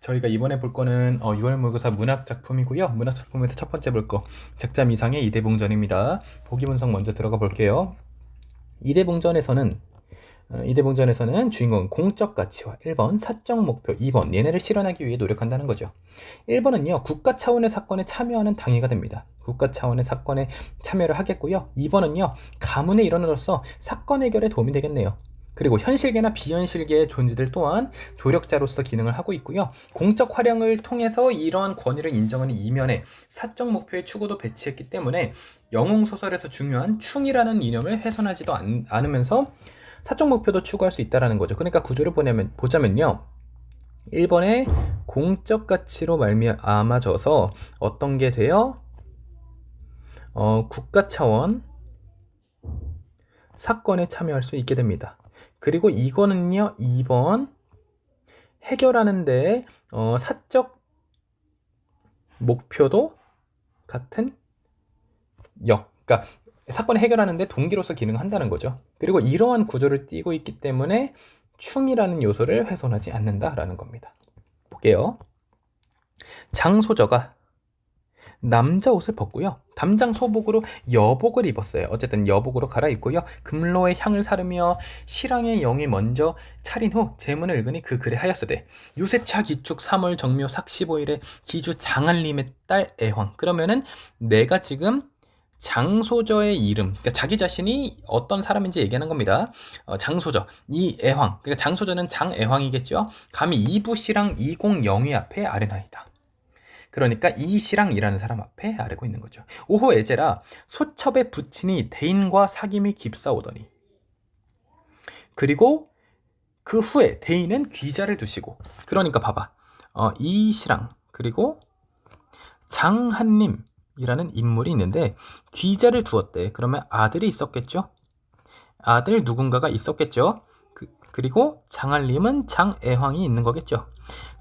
저희가 이번에 볼 거는 6월 모의고사 문학 작품이고요. 문학 작품에서 첫 번째 볼 거 작자 미상의 이대봉전입니다. 보기 분석 먼저 들어가 볼게요. 이대봉전에서는 주인공은 공적 가치와 1번 사적 목표, 2번 얘네를 실현하기 위해 노력한다는 거죠. 1번은요, 국가 차원의 사건에 참여하는 당위가 됩니다. 국가 차원의 사건에 참여를 하겠고요. 2번은요, 가문의 일원으로서 사건 해결에 도움이 되겠네요. 그리고 현실계나 비현실계의 존재들 또한 조력자로서 기능을 하고 있고요. 공적 활용을 통해서 이러한 권위를 인정하는 이면에 사적 목표의 추구도 배치했기 때문에 영웅소설에서 중요한 충이라는 이념을 훼손하지도 않으면서 사적 목표도 추구할 수 있다는 거죠. 그러니까 구조를 보자면요. 1번의 공적 가치로 말미암아져서 어떤 게 돼요? 국가 차원 사건에 참여할 수 있게 됩니다. 그리고 이거는요, 2번 해결하는데 사적 목표도 같은 그러니까 사건을 해결하는데 동기로서 기능한다는 거죠. 그리고 이러한 구조를 띠고 있기 때문에 충이라는 요소를 훼손하지 않는다라는 겁니다. 볼게요. 장소저가 남자 옷을 벗고요. 담장 소복으로 여복을 입었어요. 어쨌든 여복으로 갈아입고요. 금로의 향을 사르며 실랑의 영이 먼저 차린 후 제문을 읽으니 그 글에 하였으되 유세차 기축 3월 정묘 삭15일에 기주 장한림의 딸 애황. 그러면은 내가 지금 장소저의 이름, 그러니까 자기 자신이 어떤 사람인지 얘기하는 겁니다. 장소저, 이 애황, 그러니까 장소저는 장애황이겠죠. 감히 이부시랑 20영위 앞에 아뢰나이다. 그러니까 이시랑이라는 사람 앞에 아뢰고 있는 거죠. 오호 애제라 소첩에 붙이니 대인과 사귐이 깊사오더니. 그리고 그 후에 대인은 귀자를 두시고, 그러니까 봐봐, 이시랑 그리고 장한림이라는 인물이 있는데 귀자를 두었대. 그러면 아들이 있었겠죠? 아들 누군가가 있었겠죠? 그리고 장한림은 장애황이 있는 거겠죠.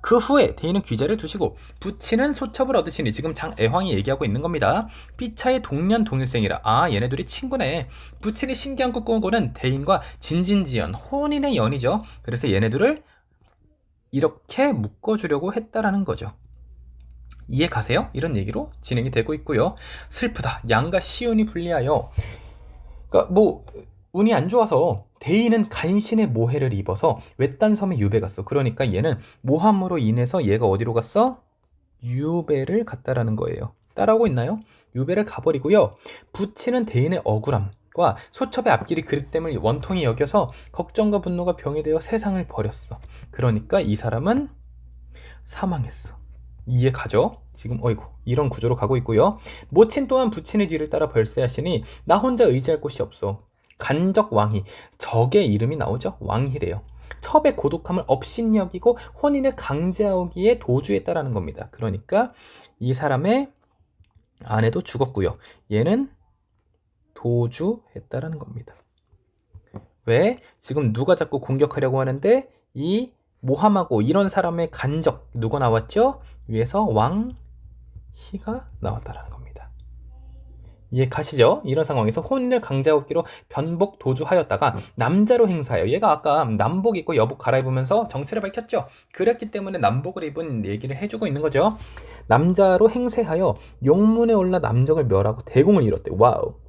그 후에 대인은 귀자를 두시고 부치는 소첩을 얻으시니, 지금 장애황이 얘기하고 있는 겁니다. 피차의 동년 동일생이라. 얘네 둘이 친구네. 부친이 신기한 꿈 꾸고는 대인과 진진지연, 혼인의 연이죠. 그래서 얘네 둘을 이렇게 묶어주려고 했다라는 거죠. 이해 가세요? 이런 얘기로 진행이 되고 있고요. 슬프다. 양가 시운이 불리하여, 그러니까 운이 안 좋아서 대인은 간신의 모해를 입어서 외딴 섬에 유배 갔어. 그러니까 얘는 모함으로 인해서 얘가 어디로 갔어? 유배를 갔다라는 거예요. 따라오고 있나요? 유배를 가버리고요. 부치는 대인의 억울함과 소첩의 앞길이 그릇됨을 원통이 여겨서 걱정과 분노가 병이 되어 세상을 버렸어. 그러니까 이 사람은 사망했어. 이해 가죠? 지금 어이구 이런 구조로 가고 있고요. 모친 또한 부친의 뒤를 따라 벌새하시니 나 혼자 의지할 곳이 없어. 간적 왕희, 적의 이름이 나오죠? 왕희래요. 첩의 고독함을 업신여기고 혼인을 강제하기에 도주했다라는 겁니다. 그러니까 이 사람의 아내도 죽었고요. 얘는 도주했다라는 겁니다. 왜? 지금 누가 자꾸 공격하려고 하는데 이 모함하고 이런 사람의 간적 누가 나왔죠? 위에서 왕희가 나왔다라는 겁니다. 이해 가시죠? 이런 상황에서 혼인을 강제하기로 변복 도주하였다가 남자로 행사해요. 얘가 아까 남복 입고 여복 갈아입으면서 정체를 밝혔죠. 그랬기 때문에 남복을 입은 얘기를 해주고 있는 거죠. 남자로 행세하여 용문에 올라 남적을 멸하고 대공을 이뤘대. 와우.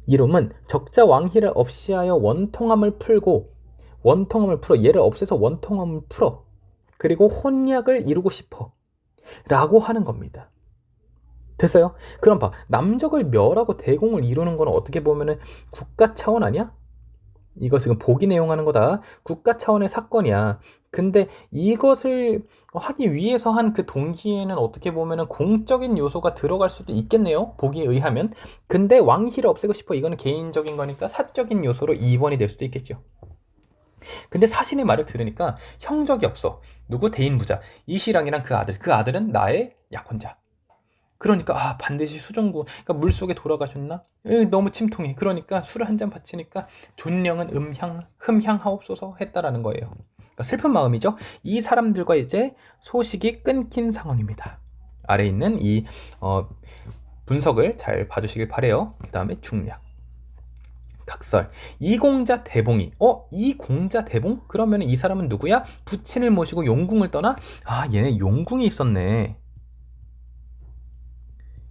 이름은 적자 왕희를 없이하여 원통함을 풀어 얘를 없애서 원통함을 풀어 그리고 혼약을 이루고 싶어 라고 하는 겁니다. 됐어요? 그럼 봐, 남적을 멸하고 대공을 이루는 건 어떻게 보면은 국가 차원 아니야? 이거 지금 보기 내용하는 거다. 국가 차원의 사건이야. 근데 이것을 하기 위해서 한 그 동기에는 어떻게 보면은 공적인 요소가 들어갈 수도 있겠네요. 보기에 의하면. 근데 왕희를 없애고 싶어. 이거는 개인적인 거니까 사적인 요소로 2번이 될 수도 있겠죠. 근데 사신의 말을 들으니까 형적이 없어. 누구? 대인부자. 이시랑이랑 그 아들은 나의 약혼자. 그러니까 반드시 수정구, 그러니까 물속에 돌아가셨나? 너무 침통해. 그러니까 술을 한 잔 바치니까 존령은 흠향하옵소서 했다라는 거예요. 그러니까 슬픈 마음이죠. 이 사람들과 이제 소식이 끊긴 상황입니다. 아래 있는 이 분석을 잘 봐주시길 바래요. 그 다음에 중략. 각설. 이공자 대봉이. 이공자 대봉? 그러면 이 사람은 누구야? 부친을 모시고 용궁을 떠나? 아, 얘네 용궁이 있었네.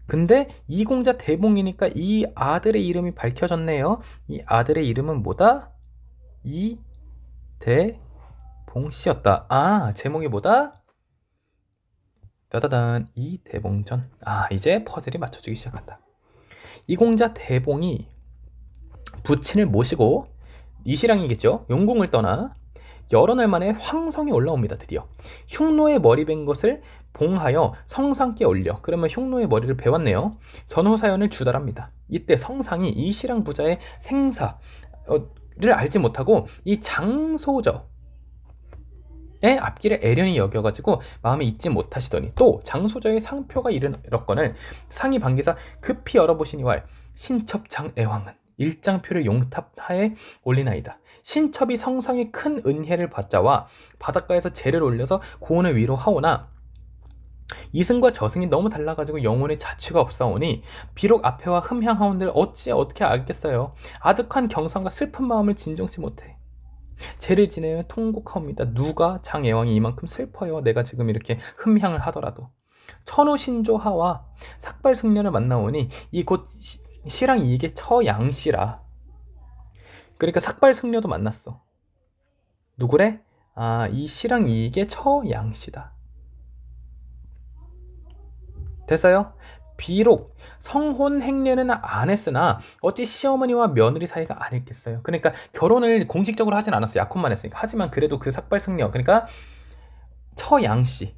근데 이공자 대봉이니까 이 아들의 이름이 밝혀졌네요. 이 아들의 이름은 뭐다? 이대봉씨였다. 아, 제목이 뭐다? 따다단, 이대봉전. 아, 이제 퍼즐이 맞춰지기 시작한다. 이공자 대봉이 부친을 모시고 이시랑이겠죠. 용궁을 떠나 여러 날 만에 황성에 올라옵니다. 드디어 흉노의 머리 벤 것을 봉하여 성상께 올려. 그러면 흉노의 머리를 베었네요. 전후사연을 주달합니다. 이때 성상이 이시랑 부자의 생사를 알지 못하고 이 장소저의 앞길을 애련히 여겨가지고 마음에 잊지 못하시더니 또 장소저의 상표가 이르렀거늘 상이 반기사 급히 열어보시니왈 신첩장애왕은 일장표를 용탑하에 올리나이다. 신첩이 성상에 큰 은혜를 받자와 바닷가에서 재를 올려서 고원을 위로 하오나 이승과 저승이 너무 달라가지고 영혼의 자취가 없사오니 비록 앞에와 흠향하온들 어떻게 알겠어요. 아득한 경상과 슬픈 마음을 진정치 못해 죄를 지내어 통곡하옵니다. 누가 장애왕이 이만큼 슬퍼요. 내가 지금 이렇게 흠향을 하더라도 천우신조하와 삭발승려를 만나오니 이 곧 시랑 이게 처양씨라. 그러니까 삭발승려도 만났어. 누구래? 아, 이 시랑 이게 처양씨다. 됐어요? 비록 성혼 행례는 안 했으나 어찌 시어머니와 며느리 사이가 아니겠어요. 그러니까 결혼을 공식적으로 하진 않았어요. 약혼만 했으니까. 하지만 그래도 그 삭발승려, 그러니까 처양씨,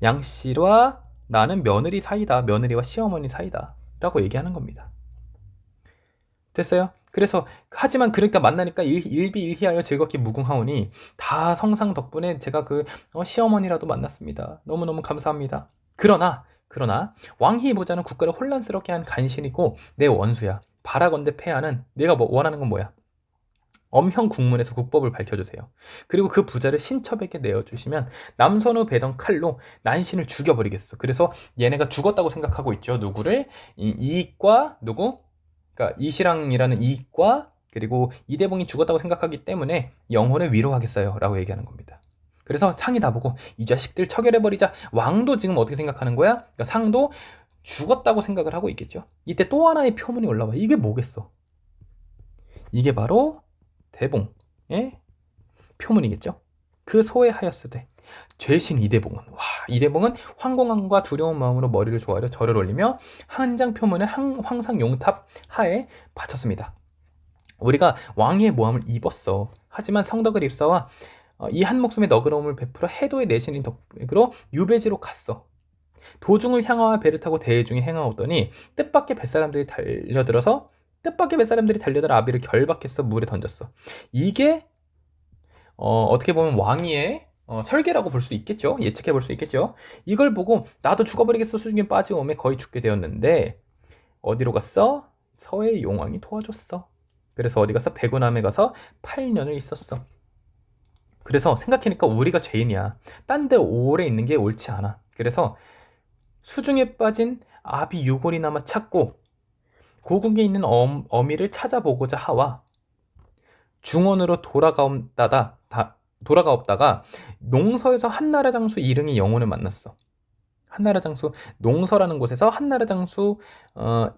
양씨와 나는 며느리 사이다. 며느리와 시어머니 사이다 라고 얘기하는 겁니다. 됐어요? 그래서 하지만 그러니까 만나니까 일비일희하여 즐겁게 무궁하오니 다 성상 덕분에 제가 그 시어머니라도 만났습니다. 너무너무 감사합니다. 그러나 왕희 부자는 국가를 혼란스럽게 한 간신이고 내 원수야. 바라건대 폐하는 내가 원하는 건 뭐야? 엄형 국문에서 국법을 밝혀주세요. 그리고 그 부자를 신첩에게 내어주시면 남선우 베던 칼로 난신을 죽여버리겠어. 그래서 얘네가 죽었다고 생각하고 있죠. 누구를? 이익과 누구? 그러니까 이시랑이라는 이익과 그리고 이대봉이 죽었다고 생각하기 때문에 영혼을 위로하겠어요 라고 얘기하는 겁니다. 그래서 상이 다 보고 이 자식들 처결해버리자. 왕도 지금 어떻게 생각하는 거야? 그러니까 상도 죽었다고 생각을 하고 있겠죠. 이때 또 하나의 표문이 올라와. 이게 뭐겠어? 이게 바로 대봉의 표문이겠죠. 그 소외하였으되 죄신 이대봉은 이대봉은 황공함과 두려운 마음으로 머리를 조아려 절을 올리며 한 장 표문을 황상 용탑 하에 바쳤습니다. 우리가 왕의 모함을 입었어. 하지만 성덕을 입사와 이 한 목숨의 너그러움을 베풀어 해도의 내신인 덕으로 유배지로 갔어. 도중을 향하와 배를 타고 대중이 행하오더니 뜻밖의 뱃사람들이 달려들어 아비를 결박해서 물에 던졌어. 이게 어떻게 보면 왕위의 설계라고 볼 수 있겠죠. 예측해 볼 수 있겠죠. 이걸 보고 나도 죽어버리겠어 수중에 빠지오매 거의 죽게 되었는데 어디로 갔어? 서해 용왕이 도와줬어. 그래서 어디 가서 백운함에 가서 8년을 있었어. 그래서 생각해니까 우리가 죄인이야. 딴 데 오래 있는 게 옳지 않아. 그래서 수중에 빠진 아비 유골이나마 찾고 고궁에 있는 어미를 찾아보고자 하와 중원으로 돌아가옵다가 농서에서 한나라 장수 이릉의 영혼을 만났어. 한나라 장수 농서라는 곳에서 한나라 장수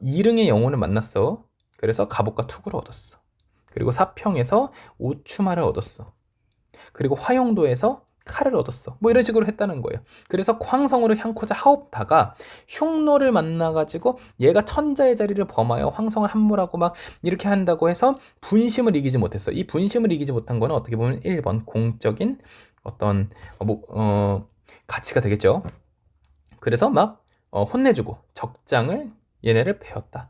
이릉의 영혼을 만났어. 그래서 갑옷과 투구를 얻었어. 그리고 사평에서 오추마를 얻었어. 그리고 화용도에서 칼을 얻었어. 뭐 이런 식으로 했다는 거예요. 그래서 황성으로 향코자 하옵다가 흉노를 만나가지고 얘가 천자의 자리를 범하여 황성을 함몰하고 막 이렇게 한다고 해서 분심을 이기지 못했어. 이 분심을 이기지 못한 거는 어떻게 보면 1번 공적인 어떤 가치가 되겠죠. 그래서 막 혼내주고 적장을 얘네를 패였다.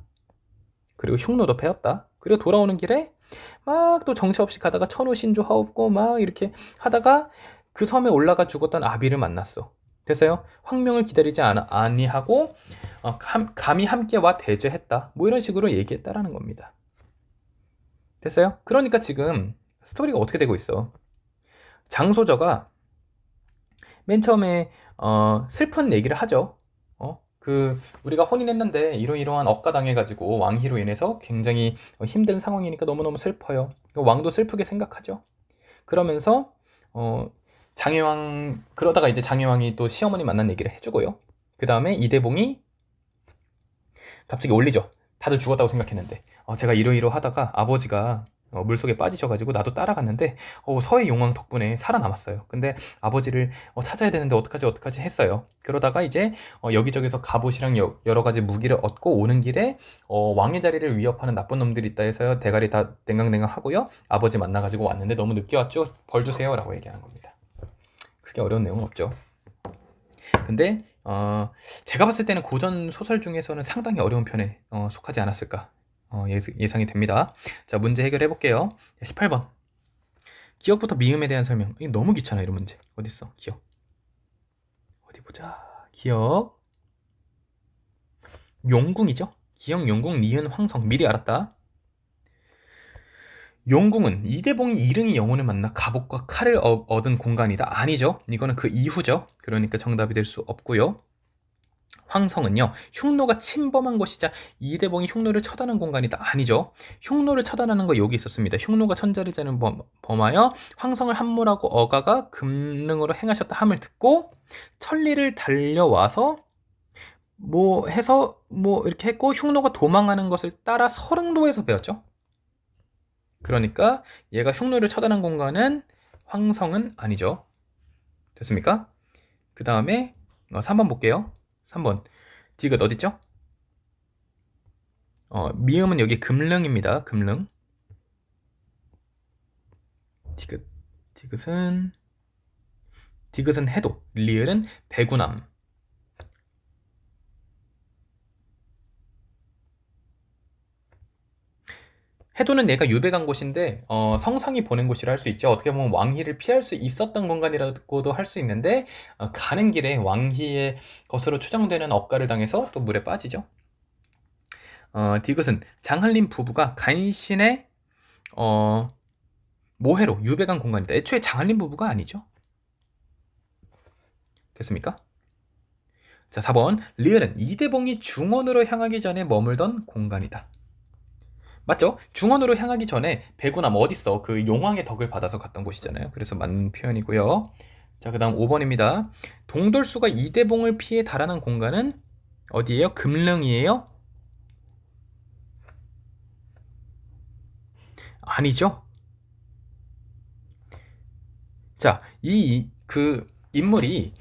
그리고 흉노도 패였다. 그리고 돌아오는 길에 막 또 정처 없이 가다가 천우신조 하옵고 막 이렇게 하다가 그 섬에 올라가 죽었던 아비를 만났어. 됐어요? 황명을 기다리지 아니하고 감히 함께 와 대죄했다. 뭐 이런 식으로 얘기했다라는 겁니다. 됐어요? 그러니까 지금 스토리가 어떻게 되고 있어? 장소저가 맨 처음에 슬픈 얘기를 하죠. 우리가 혼인했는데 이러이러한 억가 당해가지고 왕희로 인해서 굉장히 힘든 상황이니까 너무너무 슬퍼요. 왕도 슬프게 생각하죠. 그러면서 장혜왕 그러다가 이제 장혜왕이 또 시어머니 만난 얘기를 해주고요. 그 다음에 이대봉이 갑자기 올리죠. 다들 죽었다고 생각했는데 제가 이러이러 하다가 아버지가 물속에 빠지셔가지고 나도 따라갔는데 서해 용왕 덕분에 살아남았어요. 근데 아버지를 찾아야 되는데 어떡하지 했어요. 그러다가 이제 여기저기서 갑옷이랑 여러 가지 무기를 얻고 오는 길에 왕의 자리를 위협하는 나쁜 놈들이 있다 해서요. 대가리 다 댕강댕강 하고요. 아버지 만나가지고 왔는데 너무 늦게 왔죠. 벌 주세요 라고 얘기하는 겁니다. 크게 어려운 내용은 없죠. 근데 제가 봤을 때는 고전 소설 중에서는 상당히 어려운 편에 속하지 않았을까 예상이 됩니다. 자, 문제 해결해 볼게요. 18번. 기억부터 미음에 대한 설명. 이게 너무 귀찮아, 이런 문제. 어딨어? 기억. 어디 보자. 기억. 용궁이죠? 기억, 용궁, 니은, 황성. 미리 알았다. 용궁은 이대봉이 이릉이 영혼을 만나 갑옷과 칼을 얻은 공간이다. 아니죠. 이거는 그 이후죠. 그러니까 정답이 될 수 없고요. 황성은요, 흉노가 침범한 곳이자 이대봉이 흉노를 처단한 공간이다. 아니죠. 흉노를 처단하는 거 여기 있었습니다. 흉노가 천자리자는 범하여 황성을 함몰하고 어가가 금능으로 행하셨다 함을 듣고 천리를 달려와서 뭐 해서 뭐 이렇게 했고 흉노가 도망하는 것을 따라 서릉도에서 배웠죠. 그러니까 얘가 흉노를 처단한 공간은 황성은 아니죠. 됐습니까? 그 다음에 3번 볼게요. 3번. 디귿 어딨죠? 미음은 여기 금릉입니다. 금릉. 디귿은 해도, 리을은 배구남. 해도는 얘가 유배간 곳인데 성상이 보낸 곳이라 할 수 있죠. 어떻게 보면 왕희를 피할 수 있었던 공간이라고도 할 수 있는데 가는 길에 왕희의 것으로 추정되는 억가를 당해서 또 물에 빠지죠. 디귿은 장한림 부부가 간신의 모해로 유배간 공간이다. 애초에 장한림 부부가 아니죠. 됐습니까? 자, 4번. 리을은 이대봉이 중원으로 향하기 전에 머물던 공간이다. 맞죠? 중원으로 향하기 전에 배구남 어딨어? 그 용왕의 덕을 받아서 갔던 곳이잖아요. 그래서 맞는 표현이고요. 자, 그 다음 5번입니다. 동돌수가 이대봉을 피해 달아난 공간은 어디예요? 금릉이에요? 아니죠? 자, 그 인물이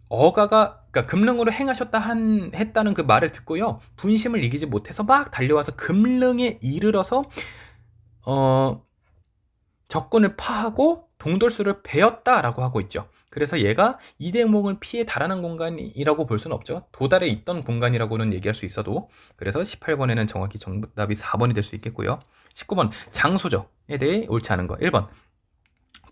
어가가 그러니까 금릉으로 했다는 그 말을 듣고요. 분심을 이기지 못해서 막 달려와서 금릉에 이르러서 적군을 파하고 동돌수를 베었다라고 하고 있죠. 그래서 얘가 이대목을 피해 달아난 공간이라고 볼 수는 없죠. 도달에 있던 공간이라고는 얘기할 수 있어도. 그래서 18번에는 정확히 정답이 4번이 될 수 있겠고요. 19번 장소저에 대해 옳지 않은 거. 1번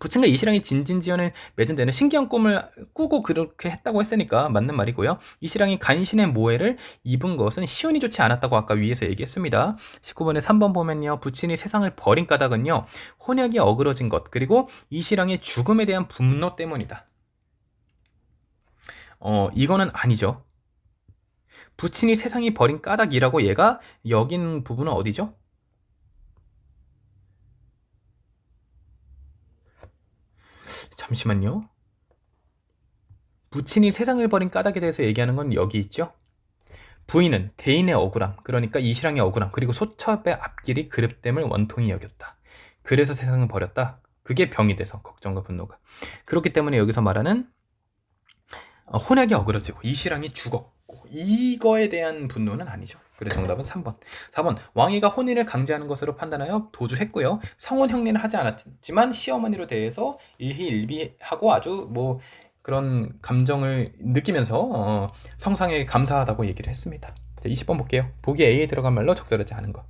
부친과 이시랑이 진진지연을 맺은 데는 신기한 꿈을 꾸고 그렇게 했다고 했으니까 맞는 말이고요. 이시랑이 간신의 모해를 입은 것은 시운이 좋지 않았다고 아까 위에서 얘기했습니다. 19번에 3번 보면요. 부친이 세상을 버린 까닭은요. 혼약이 어그러진 것 그리고 이시랑의 죽음에 대한 분노 때문이다. 이거는 아니죠. 부친이 세상이 버린 까닭이라고 얘가 여긴 부분은 어디죠? 잠시만요. 부친이 세상을 버린 까닭에 대해서 얘기하는 건 여기 있죠. 부인은 대인의 억울함, 그러니까 이시랑의 억울함, 그리고 소첩의 앞길이 그릇됨을 원통이 여겼다. 그래서 세상을 버렸다. 그게 병이 돼서 걱정과 분노가. 그렇기 때문에 여기서 말하는 혼약이 어그러지고 이시랑이 죽었고 이거에 대한 분노는 아니죠. 그래서 정답은 3번. 4번. 왕이가 혼인을 강제하는 것으로 판단하여 도주했고요. 성혼 형리는 하지 않았지만 시어머니로 대해서 일희일비하고 아주 뭐 그런 감정을 느끼면서 성상에 감사하다고 얘기를 했습니다. 자, 20번 볼게요. 보기 A에 들어간 말로 적절하지 않은 거.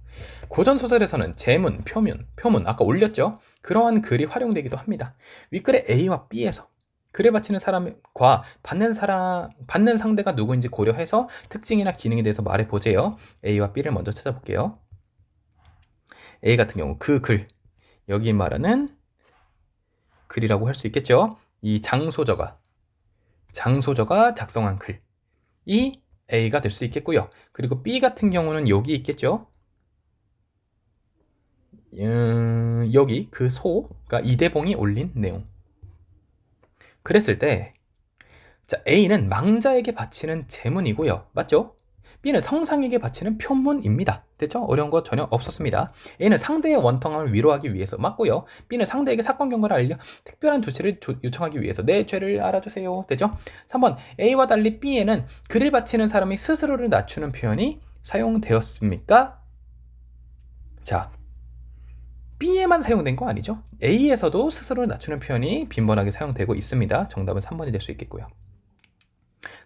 고전 소설에서는 제문, 표문 아까 올렸죠? 그러한 글이 활용되기도 합니다. 윗글의 A와 B에서 글을 바치는 사람과 받는 상대가 누구인지 고려해서 특징이나 기능에 대해서 말해보세요. A와 B를 먼저 찾아볼게요. A 같은 경우 그 글, 여기 말하는 글이라고 할 수 있겠죠. 이 장소저가 작성한 글. 이 A가 될 수 있겠고요. 그리고 B 같은 경우는 여기 있겠죠. 여기 그 소가 이대봉이 올린 내용. 그랬을 때 자, A는 망자에게 바치는 제문이고요. 맞죠? B는 성상에게 바치는 표문입니다. 됐죠? 어려운 거 전혀 없었습니다. A는 상대의 원통함을 위로하기 위해서 맞고요. B는 상대에게 사건 경과를 알려 특별한 조치를 요청하기 위해서 내 죄를 알아주세요. 됐죠? 3번 A와 달리 B에는 글을 바치는 사람이 스스로를 낮추는 표현이 사용되었습니까? 자, B에만 사용된 거 아니죠? A에서도 스스로를 낮추는 표현이 빈번하게 사용되고 있습니다. 정답은 3번이 될 수 있겠고요.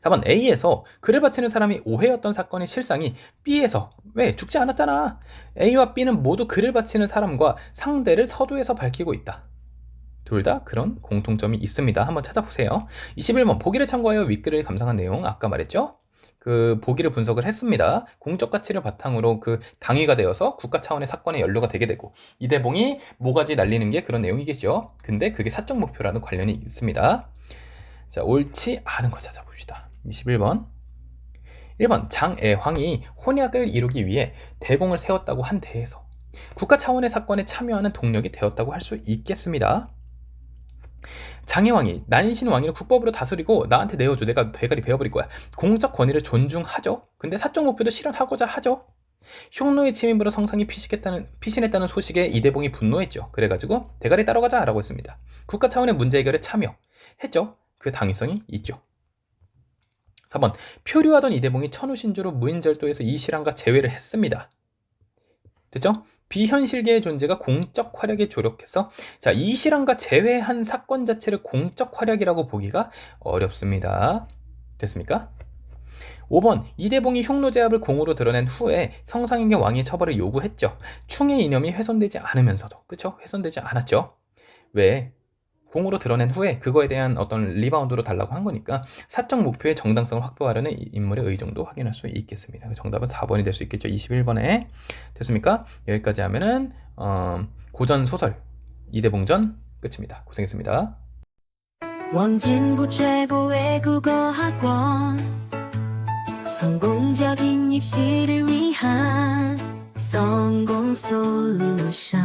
4번 A에서 글을 바치는 사람이 오해였던 사건의 실상이 B에서 왜 죽지 않았잖아. A와 B는 모두 글을 바치는 사람과 상대를 서두에서 밝히고 있다. 둘 다 그런 공통점이 있습니다. 한번 찾아보세요. 21번 보기를 참고하여 윗글을 감상한 내용 아까 말했죠? 그 보기를 분석을 했습니다. 공적 가치를 바탕으로 그 당위가 되어서 국가 차원의 사건에 연루가 되게 되고 이대봉이 모가지 날리는 게 그런 내용이겠죠. 근데 그게 사적 목표라는 관련이 있습니다. 자, 옳지 않은 거 찾아봅시다. 21번 1번 장애황이 혼약을 이루기 위해 대공을 세웠다고 한 데에서 국가 차원의 사건에 참여하는 동력이 되었다고 할 수 있겠습니다. 장애왕이 난신왕위를 국법으로 다스리고 나한테 내어줘. 내가 대가리 베어버릴 거야. 공적 권위를 존중하죠. 근데 사적 목표도 실현하고자 하죠. 흉노의 침입으로 성상이 피신했다는 소식에 이대봉이 분노했죠. 그래가지고 대가리 따러 가자 라고 했습니다. 국가 차원의 문제 해결에 참여했죠. 그 당위성이 있죠. 4번 표류하던 이대봉이 천우신주로 무인절도에서 이실한과 재회를 했습니다. 됐죠? 비현실계의 존재가 공적 활약에 조력해서 자, 이실한과 재회한 사건 자체를 공적 활약이라고 보기가 어렵습니다. 됐습니까? 5번 이대봉이 흉노 제압을 공으로 드러낸 후에 성상에게 왕의 처벌을 요구했죠. 충의 이념이 훼손되지 않으면서도 그쵸? 훼손되지 않았죠. 왜? 공으로 드러낸 후에 그거에 대한 어떤 리바운드로 달라고 한 거니까 사적 목표의 정당성을 확보하려는 인물의 의정도 확인할 수 있겠습니다. 정답은 4번이 될 수 있겠죠. 21번에 됐습니까? 여기까지 하면은 고전 소설 이대봉전 끝입니다. 고생했습니다. 원진구 최고의 국어학원 성공적인 입시를 위한 성공 솔루션